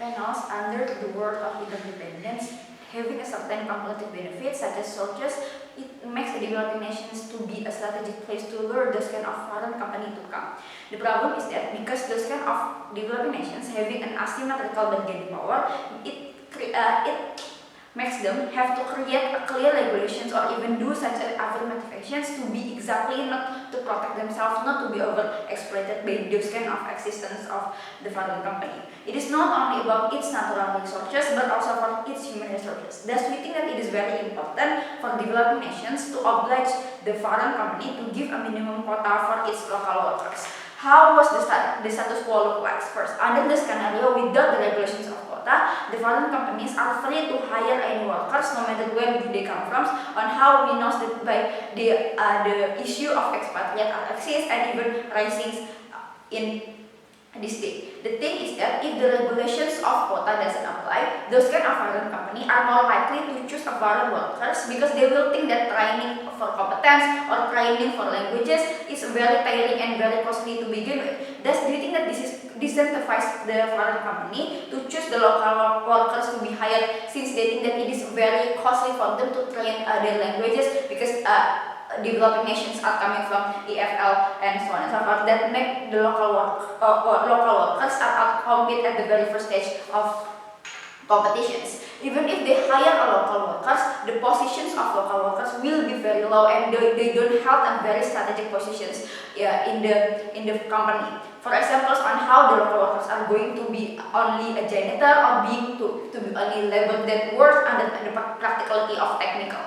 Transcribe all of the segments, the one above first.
panels under the word of interdependence, having a certain cumulative benefits such as sources, it makes the developing nations to be a strategic place to lure those kind of foreign company to come. The problem is that because those kind of developing nations having an asymmetrical bargaining power, it makes them have to create a clear regulations or even do such affirmative actions to be exactly not to protect themselves, not to be overexploited by those kind of existence of the foreign company. It is not only about its natural resources but also for its human resources. Thus, we think that it is very important for developing nations to oblige the foreign company to give a minimum quota for its local workers. How was the status quo look like? First, under the scenario without the regulations of quota, the foreign companies are free to hire any workers, no matter where they come from. On how we know that by the issue of expatriate are exist and even rising in this day. The thing is that if the regulations of quota doesn't apply, those kind of foreign company are more likely to choose a foreign workers because they will think that training for competence or training for languages is very tiring and very costly to begin with. Thus, do you think that this incentivize the foreign company to choose the local workers to be hired since they think that it is very costly for them to train their languages because developing nations are coming from EFL and so on and so forth that make the local workers are outcompete at the very first stage of competitions. Even if they hire a local workers, the positions of local workers will be very low and they don't hold a very strategic positions in the company. For examples on how the local workers are going to be only a janitor or being to be only labeled that word under the practicality of technical.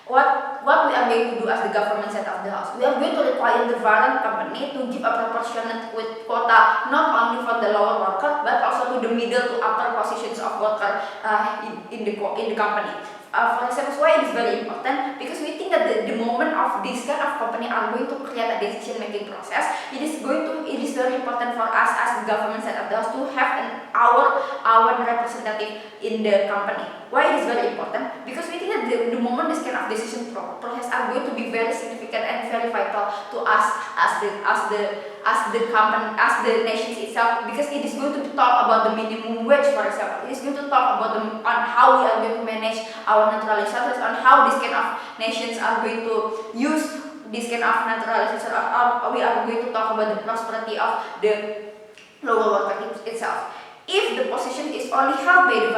What we are going to do as the government set of the house, we are going to require the foreign company to give a proportionate quota not only for the lower worker but also to the middle to upper positions of worker in the company. For example, why it is very important? Because we think that the moment of this kind of company are going to create a decision making process, it is very important for us as the government set of the house to have our representative in the company. Why it is very important? Because we think that the moment this kind of decision process are going to be very significant and very vital to us as the company, as the nations itself, because it is going to talk about the minimum wage, for example. It is going to talk about on how we are going to manage our natural resources, on how this kind of nations are going to use this kind of natural resources, or we are going to talk about the prosperity of the local worker itself. If the position is only held by the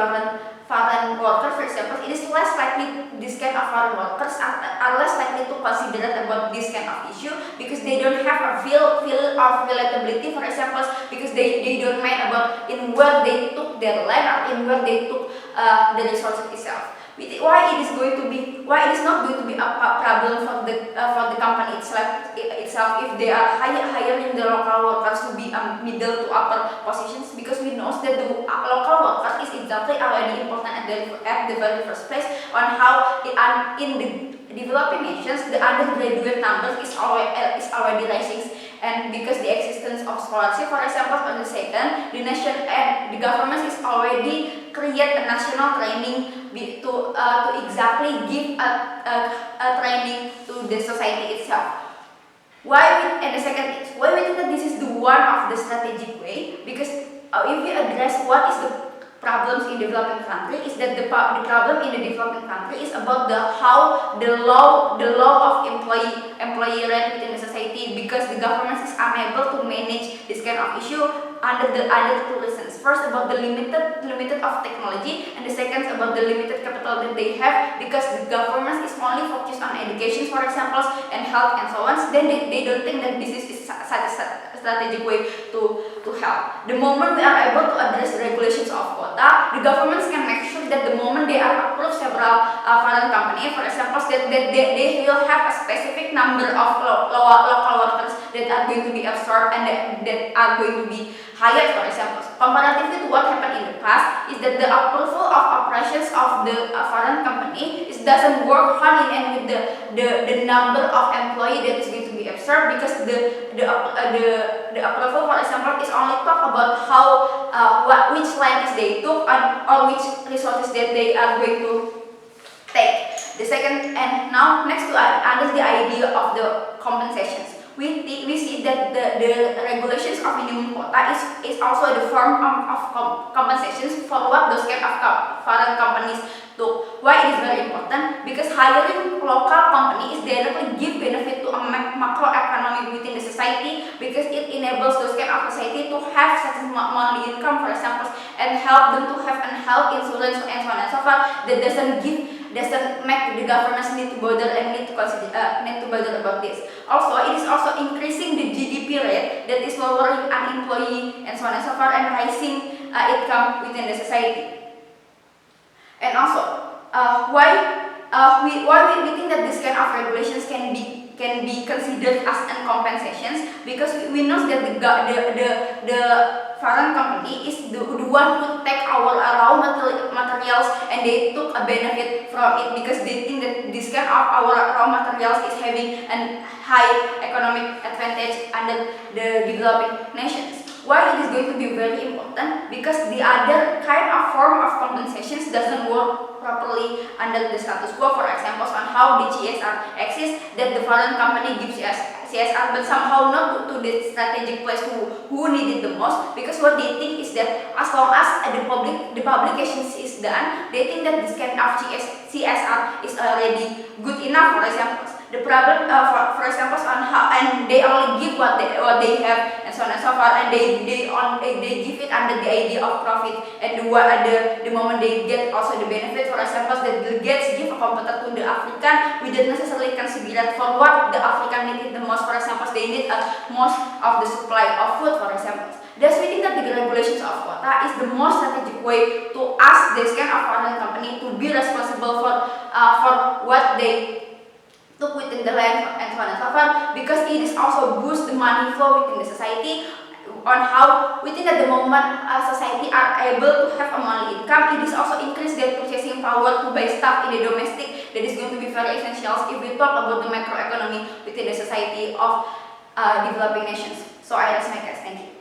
foreign worker, for example, it is less likely this kind of foreign workers are less likely to consider about this kind of issue because they don't have a feel of relatability, for example, because they don't mind about in where they took their land or in where they took the resources itself. Why it is not going to be a problem for the company itself if they are hiring the local workers to be middle to upper positions, because we know that the local workers is exactly already important at the very first place on how in the developing nations the undergraduate numbers is already rising, and because the existence of scholarship, for example, on the second, the nation and the government is already create a national training to exactly give a training to the society itself. Why we think that this is the one of the strategic way, because if we address what is the problems in developing country, is that the problem in the developing country is about how the law of employee rate within the society, because the government is unable to manage this kind of issue under two reasons. First, about the limited of technology, and the second about the limited capital that they have, because the government is only focused on education, for example, and health and so on. Then they don't think that this is such a strategic way to help. The moment we are able to address the regulations of quota, the governments can make sure that the moment they are approved several foreign company, for example, that they will have a specific number of local workers that are going to be absorbed and that are going to be hired, for example. Comparatively to what happened in the past, is that the approval of operations of the foreign company doesn't work hand in hand with the number of employee that is going to be absorbed, because the approval, for example, is only talk about how which land is they took or which resources that they are going to take. The second, and now next to under the idea of the compensations, we see that the regulations of minimum quota is also the form of compensations for what those kind of foreign companies took. Why it is very important? Because hiring local company is directly give benefit to a macroeconomic within the society, because it enables those kind of society to have certain monthly income, for example, and help them to have an health insurance and so on and so forth. That doesn't make the governments need to bother and need to bother about this. Also, it is also increasing the GDP rate, that is lowering unemployment and so on and so forth, and rising income within the society. And also, why we think that this kind of regulations can be considered as an compensations, because we know that the foreign company is the one who take our raw materials, and they took a benefit from it, because they think that this kind of our raw materials is having a high economic advantage under the developing nations. Why it is going to be very important? Because the other kind of form of compensations doesn't work properly under the status quo. For example, on how the CSR exists, that the foreign company gives CSR, but somehow not to the strategic place who need it the most. Because what they think is that as long as the publications is done, they think that this kind of CSR is already good enough. For example, the problem, for example, on how, and they only give what they have, and so on and so forth, and they give it under the idea of profit, and the moment they get also the benefit. For example, the delegates give a computer to the African, we don't necessarily consider that for what the African needed the most. For example, they need most of the supply of food, for example. Thus, we think that the regulations of quota is the most strategic way to ask this kind of foreign company to be responsible for what they took within the land and so on and so forth, because it is also boost the money flow within the society. On how we think that the moment society are able to have a monthly income, it is also increase their purchasing power to buy stuff in the domestic. That is going to be very essential if we talk about the macroeconomy within the society of developing nations. So I rest my case. Thank you.